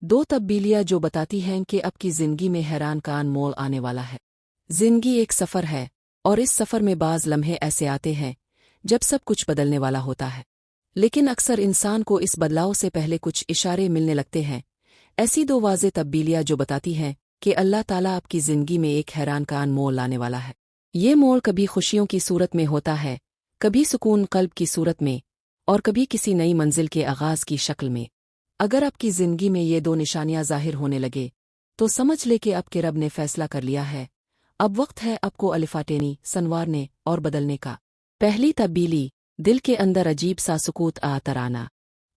दो तब्दीलियां जो बताती हैं कि आपकी जिंदगी में हैरान कान मोड़ आने वाला है। जिंदगी एक सफ़र है और इस सफ़र में बाज़ लम्हे ऐसे आते हैं जब सब कुछ बदलने वाला होता है, लेकिन अक्सर इंसान को इस बदलाव से पहले कुछ इशारे मिलने लगते हैं। ऐसी दो वाज़ेह तब्दीलियां जो बताती हैं कि अल्लाह ताला आपकी जिंदगी में एक हैरान कान मोड़ लाने वाला है। ये मोड़ कभी खुशियों की सूरत में होता है, कभी सुकून क़ल्ब की सूरत में, और कभी किसी नई मंजिल के आगाज़ की शक्ल में। अगर आपकी जिंदगी में ये दो निशानियां ज़ाहिर होने लगे तो समझ ले कि आपके रब ने फैसला कर लिया है। अब वक्त है आपको अलिफाटेनी संवारने और बदलने का। पहली तब्दीली, दिल के अंदर अजीब सा सुकूत आतर आना।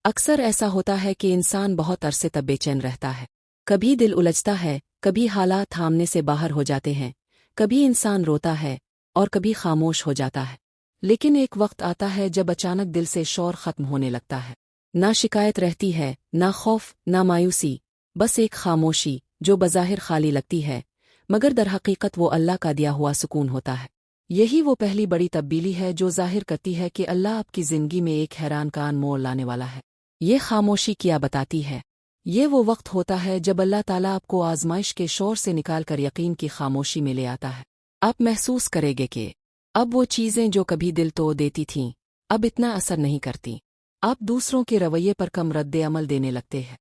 अक्सर ऐसा होता है कि इंसान बहुत अरसे तक बेचैन रहता है। कभी दिल उलझता है, कभी हालात थामने से बाहर हो जाते हैं, कभी इंसान रोता है और कभी खामोश हो जाता है। लेकिन एक वक्त आता है जब अचानक दिल से शोर खत्म होने लगता है। ना शिकायत रहती है, ना खौफ, ना मायूसी, बस एक खामोशी जो बज़ाहिर खाली लगती है मगर दरहकीकत वो अल्लाह का दिया हुआ सुकून होता है। यही वो पहली बड़ी तब्दीली है जो ज़ाहिर करती है कि अल्लाह आपकी ज़िंदगी में एक हैरान कान मोड़ लाने वाला है। ये खामोशी क्या बताती है? ये वो वक्त होता है जब अल्लाह ताला आपको आजमाइश के शोर से निकालकर यकीन की खामोशी में ले आता है। आप महसूस करेंगे कि अब वो चीज़ें जो कभी दिल तोड़ देती थीं अब इतना असर नहीं करती। आप दूसरों के रवैये पर कम रद्द अमल देने लगते हैं।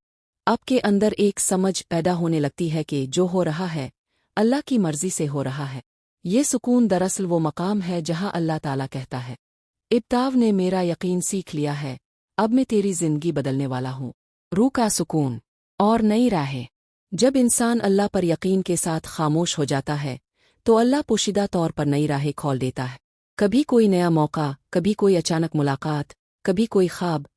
आपके अंदर एक समझ पैदा होने लगती है कि जो हो रहा है अल्लाह की मर्जी से हो रहा है। ये सुकून दरअसल वो मकाम है जहां अल्लाह ताला कहता है, इब्ताव ने मेरा यकीन सीख लिया है, अब मैं तेरी जिंदगी बदलने वाला हूँ। रूह का सुकून और नई राहें। जब इंसान अल्लाह पर यकीन के साथ खामोश हो जाता है तो अल्लाह पोशीदा तौर पर नई राहें खोल देता है। कभी कोई नया मौका, कभी कोई अचानक मुलाकात, कभी कोई ख्वाब,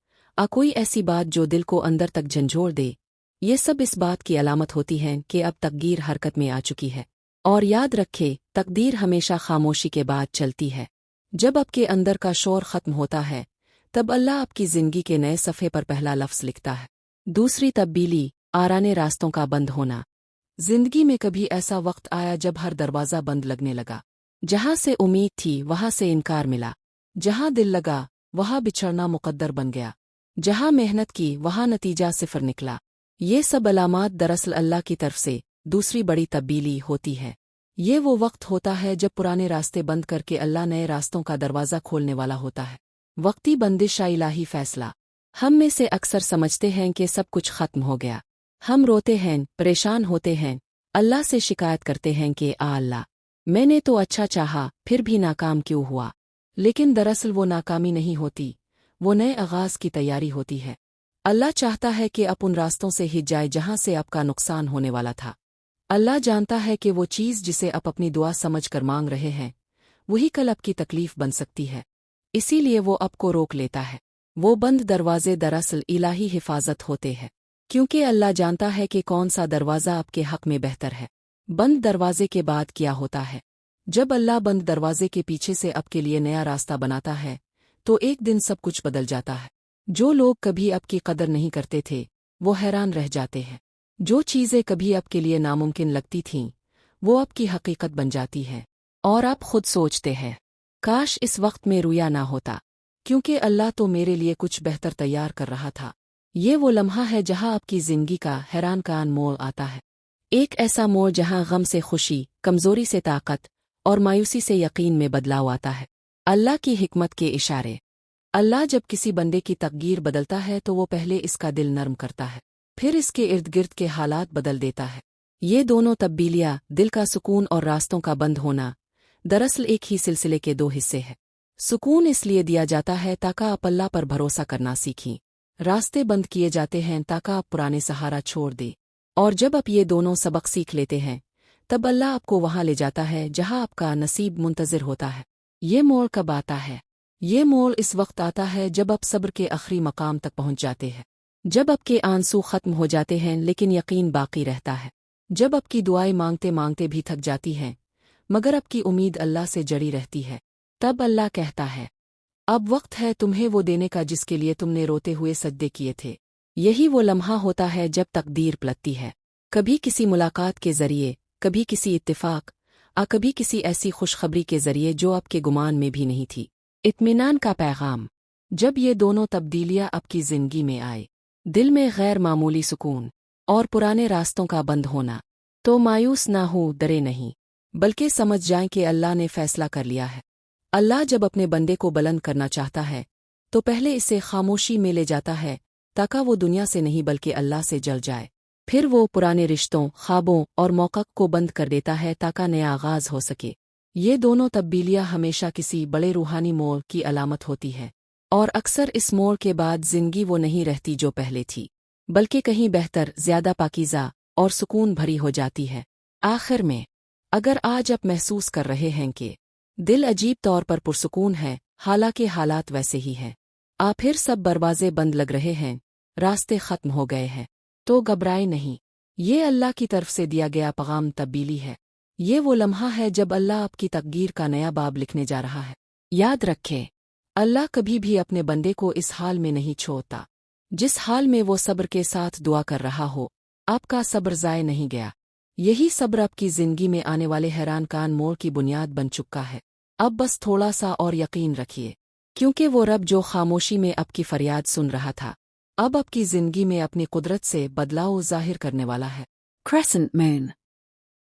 कोई ऐसी बात जो दिल को अंदर तक झंझोड़ दे। ये सब इस बात की अलामत होती है कि अब तकदीर हरकत में आ चुकी है। और याद रखे, तकदीर हमेशा खामोशी के बाद चलती है। जब आपके अंदर का शोर खत्म होता है तब अल्लाह आपकी जिंदगी के नए सफ़े पर पहला लफ्ज़ लिखता है। दूसरी तब्दीली, आराने रास्तों का बंद होना। जिंदगी में कभी ऐसा वक्त आया जब हर दरवाज़ा बंद लगने लगा। जहां से उम्मीद थी वहां से इनकार मिला, जहां दिल लगा वहां बिछड़ना मुकद्दर बन गया, जहां मेहनत की वहां नतीजा सिफर निकला। ये सब अलामात दरअसल अल्लाह की तरफ से दूसरी बड़ी तब्दीली होती है। ये वो वक्त होता है जब पुराने रास्ते बंद करके अल्लाह नए रास्तों का दरवाज़ा खोलने वाला होता है। वक्ती बंदिश इलाही फैसला। हम में से अक्सर समझते हैं कि सब कुछ खत्म हो गया। हम रोते हैं, परेशान होते हैं, अल्लाह से शिकायत करते हैं कि अल्लाह, मैंने तो अच्छा चाहा फिर भी नाकाम क्यों हुआ। लेकिन दरअसल वो नाकामी नहीं होती, वो नए आगाज़ की तैयारी होती है। अल्लाह चाहता है कि आप उन रास्तों से हिट जाए जहां से आपका नुकसान होने वाला था। अल्लाह जानता है कि वो चीज़ जिसे आप अपनी दुआ समझकर मांग रहे हैं वही कल आपकी तकलीफ बन सकती है। इसीलिए वो आपको रोक लेता है। वो बंद दरवाजे दरअसल इलाही हिफाजत होते हैं, क्योंकि अल्लाह जानता है कि कौन सा दरवाज़ा आपके हक में बेहतर है। बंद दरवाजे के बाद क्या होता है? जब अल्लाह बंद दरवाजे के पीछे से आपके लिए नया रास्ता बनाता है तो एक दिन सब कुछ बदल जाता है। जो लोग कभी आपकी कदर नहीं करते थे वो हैरान रह जाते हैं। जो चीज़ें कभी आपके लिए नामुमकिन लगती थीं वो आपकी हकीकत बन जाती हैं। और आप खुद सोचते हैं, काश इस वक्त में रुया ना होता, क्योंकि अल्लाह तो मेरे लिए कुछ बेहतर तैयार कर रहा था। ये वो लम्हा है जहां आपकी जिंदगी का हैरान कान मोड़ आता है। एक ऐसा मोड़ जहां गम से खुशी, कमजोरी से ताकत और मायूसी से यकीन में बदलाव आता है। अल्लाह की हिकमत के इशारे। अल्लाह जब किसी बंदे की तकदीर बदलता है तो वो पहले इसका दिल नरम करता है, फिर इसके इर्द गिर्द के हालात बदल देता है। ये दोनों तब्दीलियां, दिल का सुकून और रास्तों का बंद होना, दरअसल एक ही सिलसिले के दो हिस्से हैं। सुकून इसलिए दिया जाता है ताकि आप अल्लाह पर भरोसा करना सीखें। रास्ते बंद किए जाते हैं ताकि आप पुराने सहारा छोड़ दें। और जब आप ये दोनों सबक सीख लेते हैं तब अल्लाह आपको वहां ले जाता है जहां आपका नसीब मुंतज़िर होता है। ये मोड़ कब आता है? ये मोड़ इस वक्त आता है जब आप सब्र के आखिरी मकाम तक पहुंच जाते हैं, जब आपके आंसू खत्म हो जाते हैं लेकिन यकीन बाकी रहता है, जब आपकी दुआएं मांगते मांगते भी थक जाती हैं मगर आपकी उम्मीद अल्लाह से जड़ी रहती है। तब अल्लाह कहता है, अब वक्त है तुम्हें वो देने का जिसके लिए तुमने रोते हुए सजदे किए थे। यही वो लम्हा होता है जब तकदीर पलटती है, कभी किसी मुलाकात के जरिए, कभी किसी इत्तेफाक, कभी किसी ऐसी खुशखबरी के जरिए जो आपके गुमान में भी नहीं थी। इत्मीनान का पैगाम। जब ये दोनों तब्दीलियां आपकी जिंदगी में आए, दिल में गैर मामूली सुकून और पुराने रास्तों का बंद होना। तो मायूस ना हो, डरे नहीं, बल्कि समझ जाएं कि अल्लाह ने फैसला कर लिया है। अल्लाह जब अपने बंदे को बुलंद करना चाहता है तो पहले इसे खामोशी में ले जाता है ताकि वो दुनिया से नहीं बल्कि अल्लाह से जल जाए। फिर वो पुराने रिश्तों, ख्वाबों और मौक़ को बंद कर देता है ताकि नया आगाज़ हो सके। ये दोनों तब्दीलियां हमेशा किसी बड़े रूहानी मोड़ की अलामत होती है, और अक्सर इस मोड़ के बाद ज़िंदगी वो नहीं रहती जो पहले थी, बल्कि कहीं बेहतर, ज़्यादा पाकीज़ा और सुकून भरी हो जाती है। आखिर में, अगर आज आप महसूस कर रहे हैं कि दिल अजीब तौर पर पुरसुकून है, हालांकि हालात वैसे ही हैं, आप फिर सब दरवाजे बंद लग रहे हैं, रास्ते ख़त्म हो गए हैं, तो घबराए नहीं। ये अल्लाह की तरफ से दिया गया पैगाम तब्दीली है। ये वो लम्हा है जब अल्लाह आपकी तकदीर का नया बाब लिखने जा रहा है। याद रखें, अल्लाह कभी भी अपने बंदे को इस हाल में नहीं छोड़ता जिस हाल में वो सब्र के साथ दुआ कर रहा हो। आपका सब्र ज़ाय नहीं गया। यही सब्र आपकी ज़िंदगी में आने वाले हैरान कान मोड़ की बुनियाद बन चुका है। अब बस थोड़ा सा और यकीन रखिए, क्योंकि वो रब जो खामोशी में आपकी फरियाद सुन रहा था, अब आपकी ज़िंदगी में अपनी कुदरत से बदलाव ज़ाहिर करने वाला है। Crescent moon.